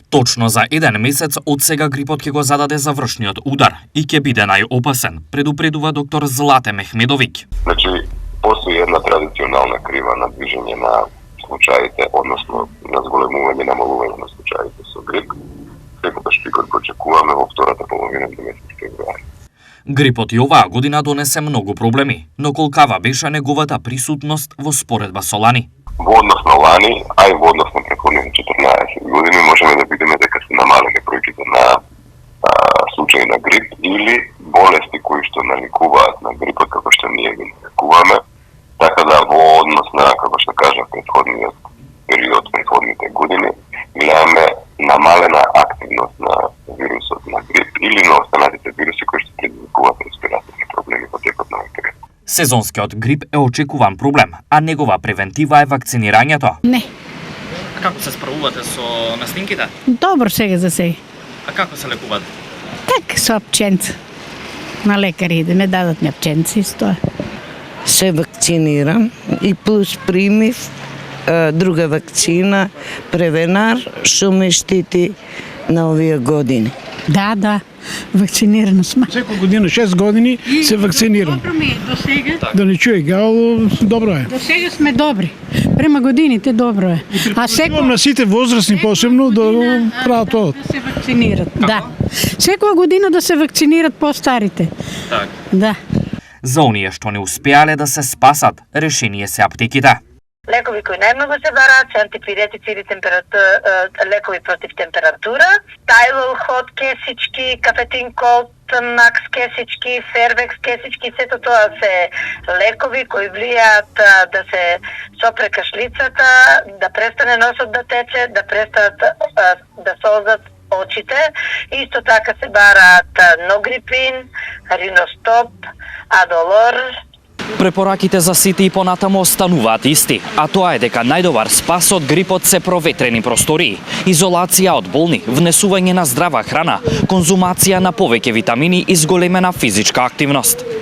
Точно за 1 месец од сега грипот ќе го зададе завршниот удар и ќе биде најопасен, предупредува доктор Злате Мехмедовиќ. Значи, постои една традиционална крива на движење на случаите, односно на зголемување и намалување на случаите со грип. Секогаш пикот го очекуваме во втората половина на месец февруари. Грипот и оваа година донесе многу проблеми, но колкава беше неговата присутност во споредба со лани? Во однос на лани, а и во однос на претходните 14 години можеме да видиме дека се намалени бројките на случаи на грип или болести кои што наликуваат на грипот како што ние ги лекуваме, така да во однос на, како што кажа, претходниот период, претходните години, гледаме намалена активност на вирусот на грип или на останатите вируси кои што предизвикуваат респираторни проблеми во текот на грип. Сезонскиот грип е очекуван проблем, а негова превентива е вакцинирањето. Не. А како се справувате со настинките? Добро сега за сега. А како се лекувате? Так, со апченца. На лекари идеме, дадат ми апченца и тоа. Се вакцинирам и плюс примив друга вакцина, Превенар, што ме штити на овие години. Да, вакцинирана сме. Секоја година, 6 години се вакцинирам. Добро ми е, до сега. Да не чуе гал, добро е. До сега сме добри. Према годините добро е. А Имам на сите возрастни посебно да прават тоа. Да се вакцинират. Да. Секоја година да се вакцинират по-старите. Так. Да. За оние што не успеале да се спасат, решение се аптеките. Лекови кои најмногу се бараат се антипиретици лекови против температура, Тайлол ход кесички, кафетин колт, макс кесички, фервекс кесички, сето тоа се лекови кои влијаат да се сопре кашлицата, да престане носот да тече, да престанат да солзат очите. Исто така се бараат ногрипин, риностоп, адолор. Препораките за сите и понатамо остануваат исти, а тоа е дека најдобар спас од грипот се проветрени простории, изолација од болни, внесување на здрава храна, конзумација на повеќе витамини и зголемена физичка активност.